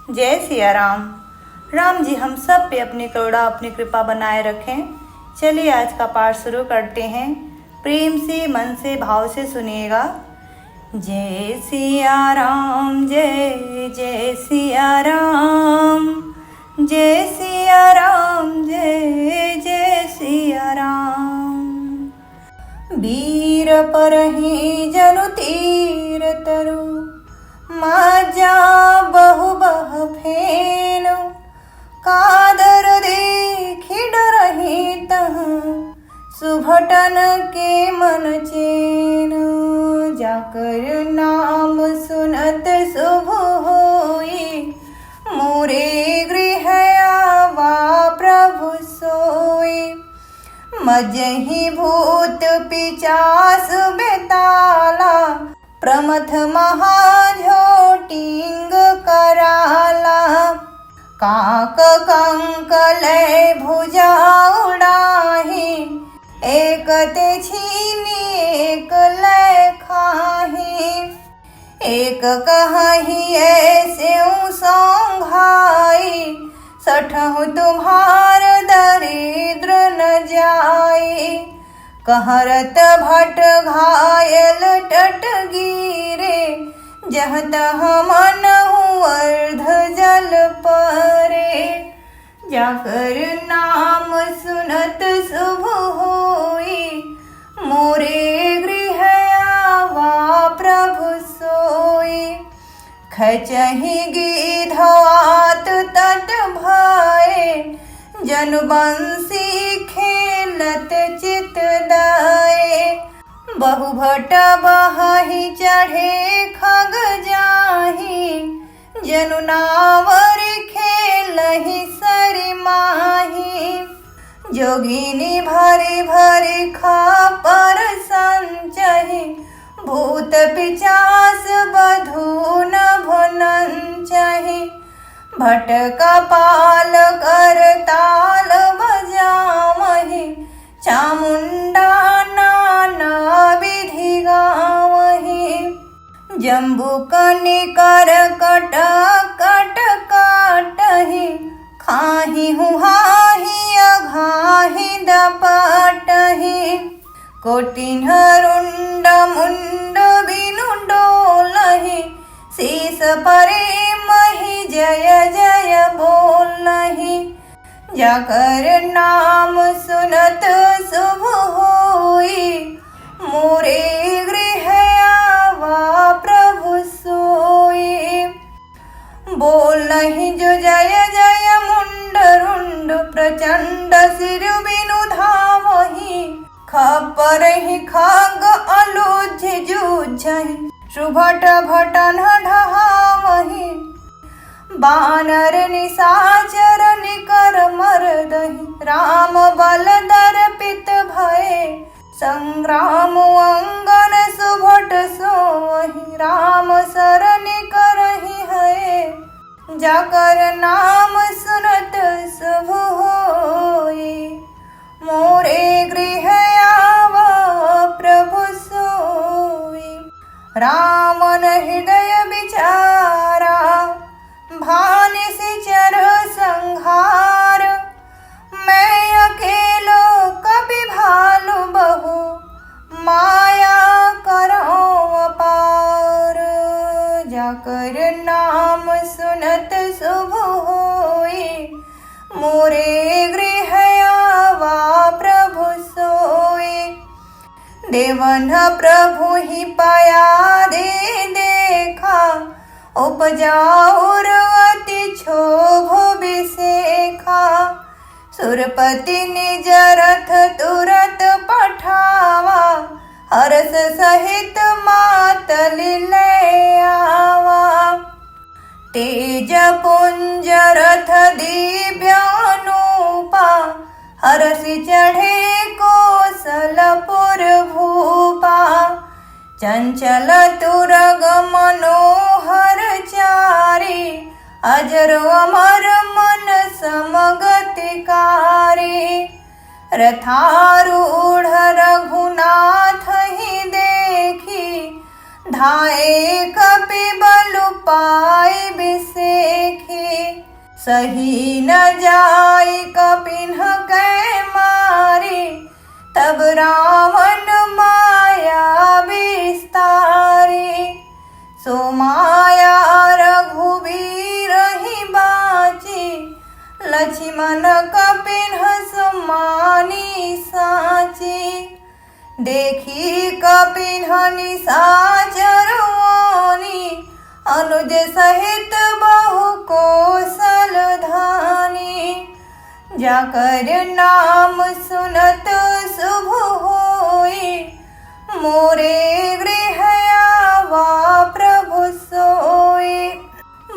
जय सिया राम। राम जी हम सब पे अपनी करुणा अपनी कृपा बनाए रखें। चलिए आज का पाठ शुरू करते हैं। प्रेम से मन से भाव से सुनिएगा। जय सिया राम जय जय सिया राम, जय सिया राम जय जय सिया राम। वीर परहि जनु तीर तरु, माजा बहु बह फेनु। कादर देखि डरहि तहाँ, सुभटन के मन चेनु। जाकर नाम सुनत शुभ होई, मोरे गृह आवा प्रभु सोई। मजहि भूत पिचास बेताला, प्रमथ महाझोटिंग कराला। काक कंकलय भुजा उड़ाही, एक ते छीनी एक लय खाही। एक कहि ऐसे सौंघाई, सठहु तुम्हार दरिद्र न जाई। कहरत भट घायल टट गिरे, जह तह मनहु अर्ध जल परे। जाकर नाम सुनत शुभ होई, मोरे गृह आवा प्रभु सोई। खचहि गिध आत तट भये, जनुबंसी खेलत चित दाये। बहु भट बहाहि चढ़े खग जाहि, जनु नावर खेलहि सरि माहि। जोगिनी भरि भरि खापर संचहि, भूत पिचास बधू न भनंचहि। भट कपाल कर ताल बजावहि, चामुंडा नाना विधि गावहि। जम्बू कनिकर कट कट काटहि, खाहि हुहाहि अघाहि दपटहि। कोटिन्ह रुंड मुंड बिनु डोलहि, शीस परे महि जय जय बोलहि। जाकर नाम सुनत शुभ होई, मोरे गृह आवा प्रभु सोई। बोलहि जो जय जय मुंड रुंड, प्रचंड सिर बिनु धावहि। खपरहि खग अलूझि जूझहि, सुभट भटन ढहावहि। बानर निशाचर निकर मरदहि, राम बल दर्पित भये। संग्राम अंगन सुभट सोहि, राम सरनि करहि हये। जाकर नाम सुनत शुभ होई, मोरे गृह आवा प्रभु सोई। रामन हृदय विचारा, भानिसि चर संहार। मैं अकेलो कपि भालु बहु, माया करो अपार। जाकर नाम सुनत शुभ होई, मोरे गृह आवा प्रभु सोई। देवन प्रभु ही पाया दे देखा, उपजाऊर अति क्षोभ विसेखा। सुरपति निज रथ तुरत पठावा, हर्ष सहित मातलि ले आवा। तेज पुंज रथ दिव्यानूपा, हरसि चढ़े कौशलपुर भूपा। चंचल तुरग मनोहर चारी, अजर अमर मन समगतिकारी। रथारूढ़ रघुनाथ ही देखी, धाये कपि बलु पाए बिसेखी। सही न जाई कपिन्ह के मारी, तब रावण माया विस्तारी। सो माया रघुबीर ही बाची, लक्ष्मण कपिन्ह सम्मानी साची। देखी कपिन्ह निशाचर मोनी, अनुज सहित बहु कौशल धानी। जाकर नाम सुनत शुभ होई, मोरे गृह आवा प्रभु सोई।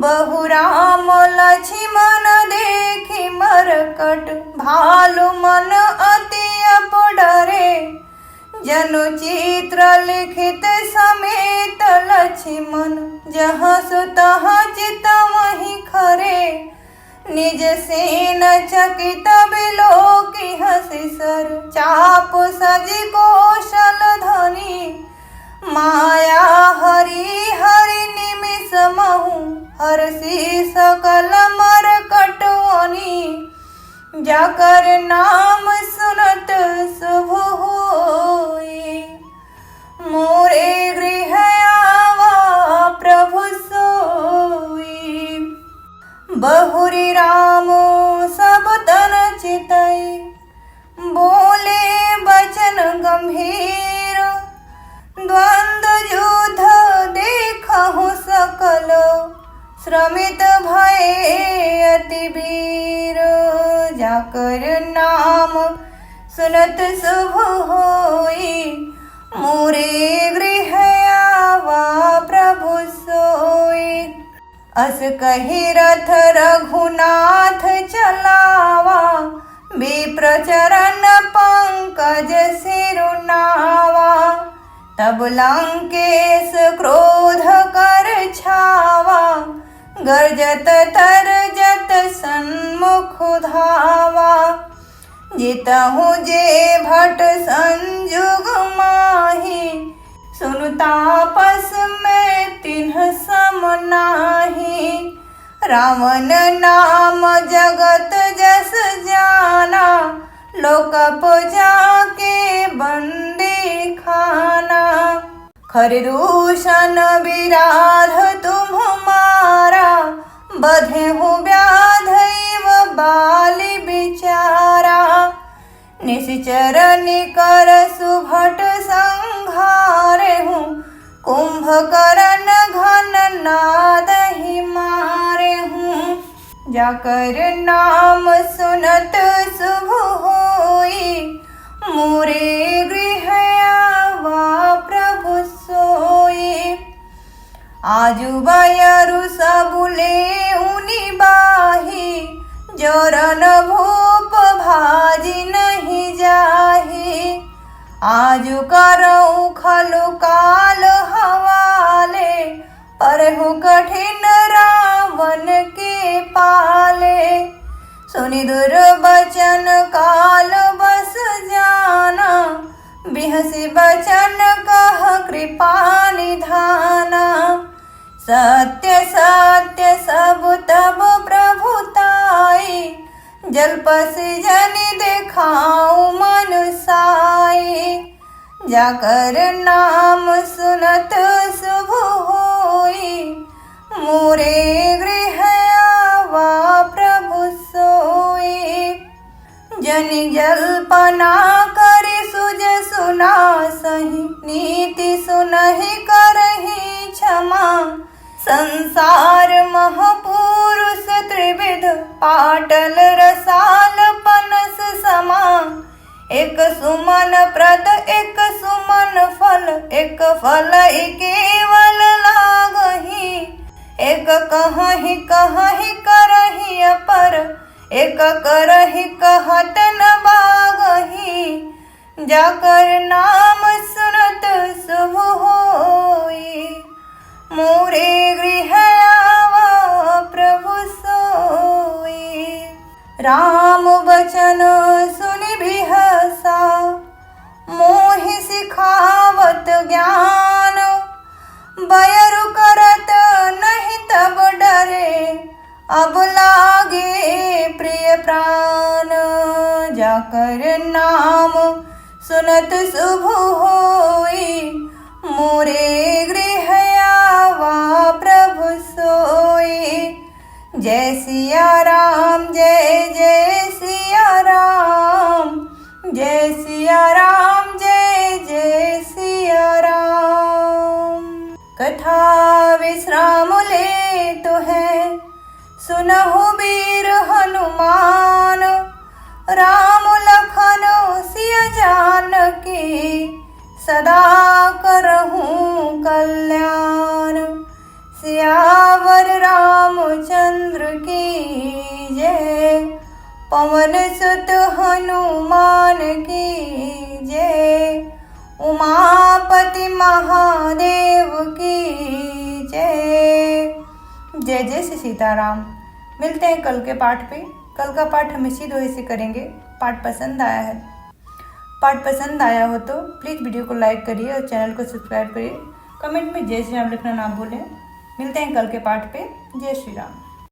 बहु राम लक्ष्मण देखी मरकट, भालु मन अति अपडरे। जनु चित्र लिखित समेत लक्ष्मण, जहाँ सु तहाँ चित वहीं खरे। निज सेन चकित बिलोकी हंसी सर, चाप सजी कौशल धनी। माया हरि हरि निमिष महु, हरसी सकल मरकटवनी। जाकर नाम सुनत शुभ होई, मोरे गृह आवा प्रभु सोई। बहुरी रामो सब तन चितई, बोले बचन गंभीर। द्वंद्व युद्ध देखहु सकल, श्रमित भय अति वीर। जाकर नाम सुनत शुभ होई, मोरे गृह आवा प्रभु सोई। अस कही रथ रघुनाथ चलावा, विप्र चरण पंकज सिरुनावा। तब लंकेश क्रोध कर छावा, गर्जत तरजत सन्मुख धावा। जितहु जे भट संजुग माही, सुनु तापस में तिन्ह सम नाही। रावण नाम जगत जस जाना, लोकप जाके बंदी खाना। खरदूषण विराध तुम मारा, बधेहु व्याधैव बालि बिचारा। निश्चर निकर सुभट संघारेहु, कुंभकर्ण घन नादहि मारेहु। जाकर नाम सुनत शुभ होई, मोरे गृह आवा प्रभु सोई। आजु बयरु सबुले उनि बाही, जोरन भूप भाजी नहीं जाही। आजु करऊ खलु काल हवाले, परहु कठिन रावण के पाले। सुनि दुर्बचन काल बस जाना, बिहसी बचन कह कृपा निधाना। सत्य सत्य सब तब प्रभुताई, जलपसि जनि देखाऊं मनुसाई। जाकर नाम सुनत शुभ होई, मोरे गृह आवा प्रभु सोई। जनि जल्पना करि सुज सुना सही, नीति सुनहि करहि क्षमा। संसार महपुरुष त्रिविध, पाटल रसाल पनस समा। एक सुमन प्रद एक सुमन फल, एक फल केवल लागही। एक कहीं कहीं करही अपर, एक करही कहत न बागही। जाकर नाम सुनत शुभ होई, मोरे गृह आवा प्रभु सोई। राम बचन सुनि बिहसा, मोहि सिखावत ज्ञान। बयरु करत नहीं तब डरे, अब लागे प्राण, जाकर नाम सुनत शुभ होई, मोरे गृह आवा प्रभु सोई। जय सिया राम, जय जय सिया राम, जय सिया राम, जय जय सिया राम। कथा विश्राम ले तो है, सुनहु वीर हनुमान, राम लखन सिया जानकी, सदा करहूँ कल्याण। सियावर रामचंद्र की जय, पवन सुत हनुमान की जय, उमापति महादेव की जय। जय जय श्री सीताराम। मिलते हैं कल के पाठ पे। कल का पाठ हम इसी दोहे से करेंगे। पाठ पसंद आया हो तो प्लीज़ वीडियो को लाइक करिए और चैनल को सब्सक्राइब करिए। कमेंट में जय श्री राम लिखना ना भूलें। मिलते हैं कल के पाठ पे। जय श्री राम।